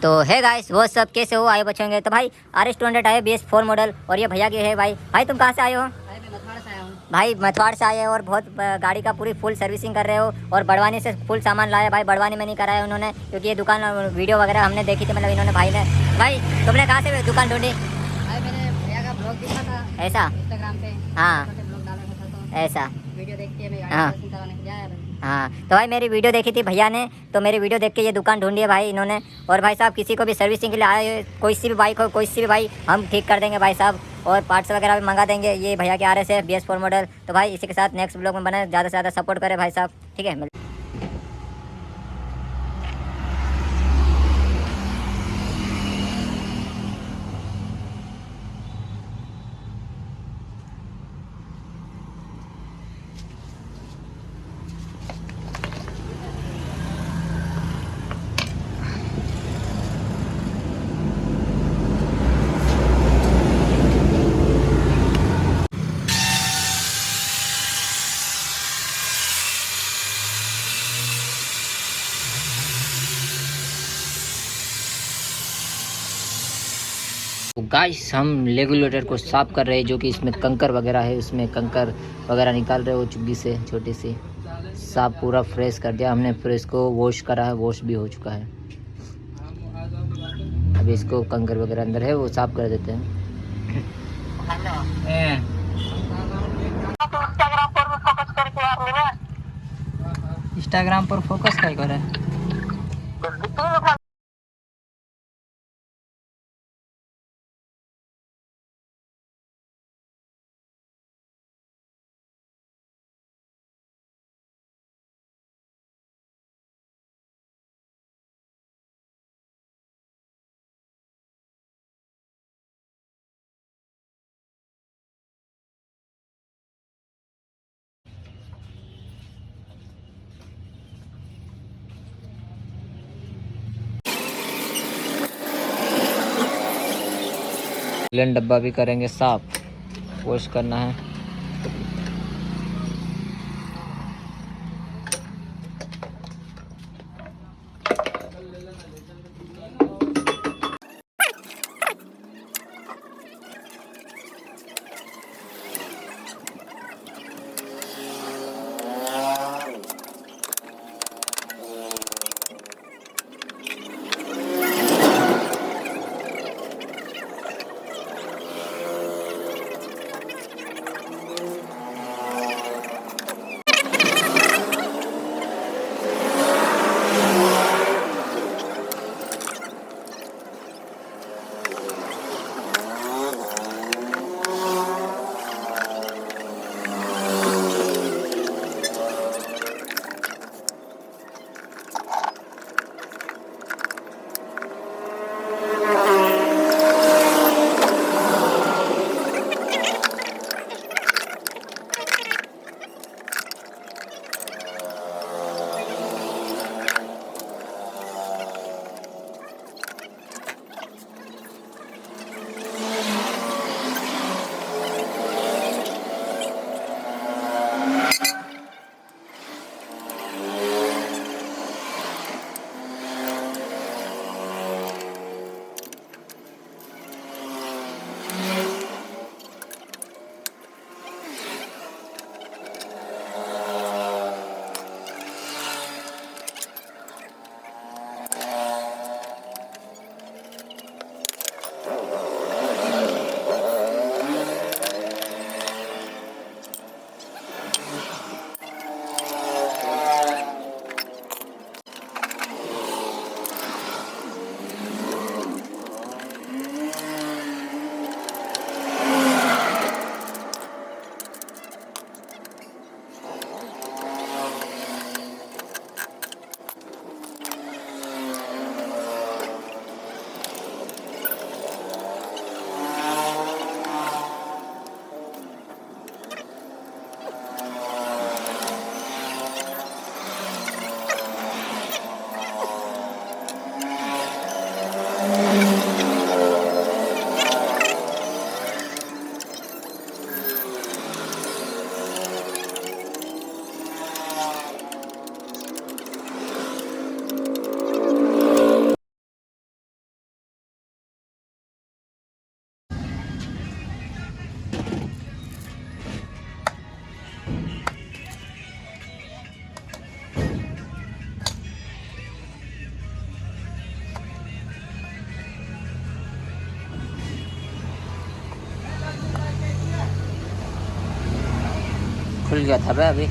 तो है गाइस, वो सब कैसे हो आए बचेंगे। तो भाई RS200 आए BS4 मॉडल, और ये भैया के है। भाई तुम कहाँ से आए हो? भाई मैं मथुरा से आया हूँ। भाई मथुरा से आए हो और बहुत गाड़ी का पूरी फुल सर्विसिंग कर रहे हो, और बड़वानी से फुल सामान लाया। भाई बड़वानी में नहीं कराया उन्होंने, क्योंकि ये दुकान वीडियो वगैरह हमने देखी थी, मतलब इन्होंने भाई ने। भाई तुमने कहाँ से दुकान ढूंढी? भाई मैंने भैया का ब्लॉग देखा था ऐसा? इंस्टाग्राम पे। हाँ ब्लॉग डाला था तो ऐसा। वीडियो देख के मैं हाँ गाड़ी कराने के लिए आया भाई। हाँ, तो भाई मेरी वीडियो देखी थी भैया ने, तो मेरी वीडियो देख के ये दुकान ढूंढी है भाई इन्होंने। और भाई साहब किसी को भी सर्विसिंग के लिए आए, कोई सी भी बाइक हो, कोई सी भी भाई, हम ठीक कर देंगे भाई साहब, और पार्ट्स वगैरह भी मंगा देंगे। ये भैया के RS है BS4 मॉडल। तो भाई इसी के साथ नेक्स्ट ब्लॉग में बने, ज़्यादा से ज़्यादा सपोर्ट करें भाई साहब, ठीक है। तो गाइस हम रेगुलेटर को साफ कर रहे हैं, जो कि इसमें कंकर वगैरह है, उसमें कंकर वगैरह निकाल रहे हो चुग्गी से, छोटी सी साफ पूरा फ्रेश कर दिया हमने। फिर इसको वॉश करा है, वॉश भी हो चुका है। अभी इसको कंकर वगैरह अंदर है वो साफ कर देते हैं। इंस्टाग्राम पर फोकस क्या करे। लेन डब्बा भी करेंगे साफ, वॉश करना है। खुल गया था बे अभी।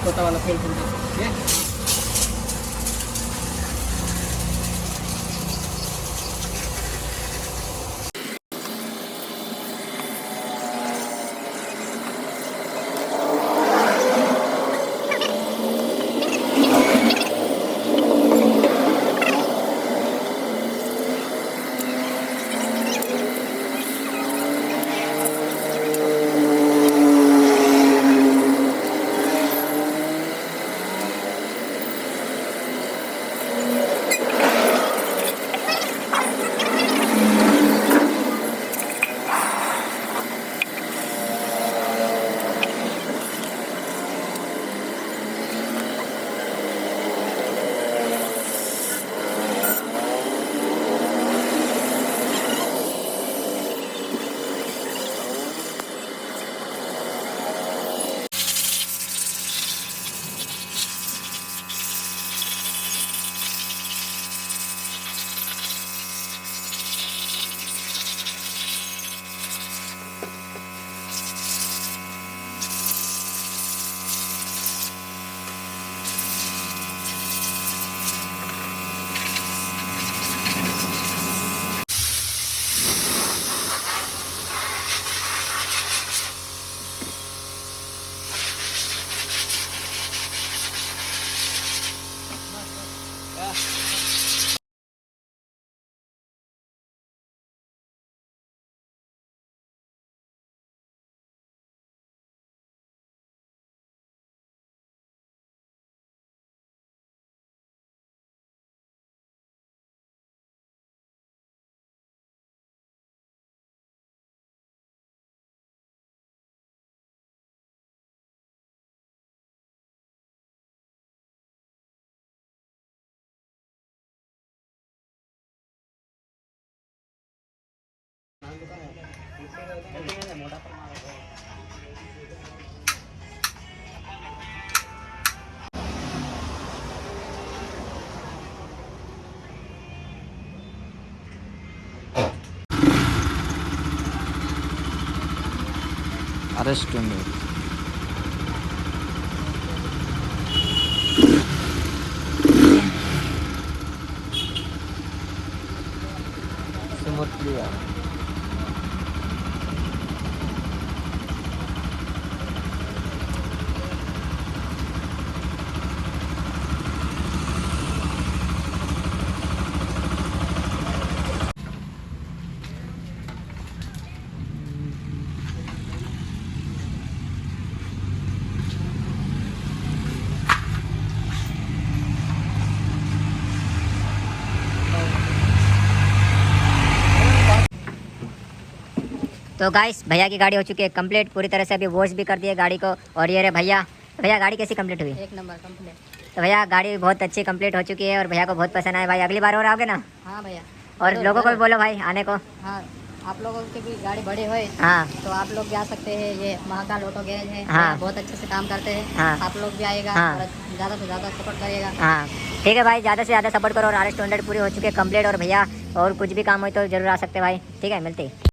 छोटा वाला फेल कर दे। Rs200 smoothly तो गाइस भैया की गाड़ी हो चुकी है कंप्लीट पूरी तरह से। अभी वॉश भी कर दिए गाड़ी को। और ये रे भैया, भैया गाड़ी कैसी कंप्लीट हुई? एक नंबर कंप्लीट। तो भैया गाड़ी बहुत अच्छी कंप्लीट हो चुकी है और भैया को बहुत पसंद आया भाई। अगली बार और आओगे ना? हाँ भैया। और लोगों को भी बोलो भाई आने को। हाँ, आप लोगों की भी गाड़ी बड़ी हो हाँ तो आप लोग भी आ सकते हैं। ये महाकाल ऑटो गैरेज है। हाँ। भैया बहुत अच्छे से काम करते हैं। हाँ। आप लोग भी आएगा हाँ। और ज़्यादा से ज़्यादा सपोर्ट करिएगा। हाँ ठीक है भाई, ज़्यादा से ज़्यादा सपोर्ट करो। और RS200 पूरी हो चुकी है कंप्लीट। और भैया और कुछ भी काम हो तो जरूर आ सकते हैं भाई। ठीक है, मिलते हैं।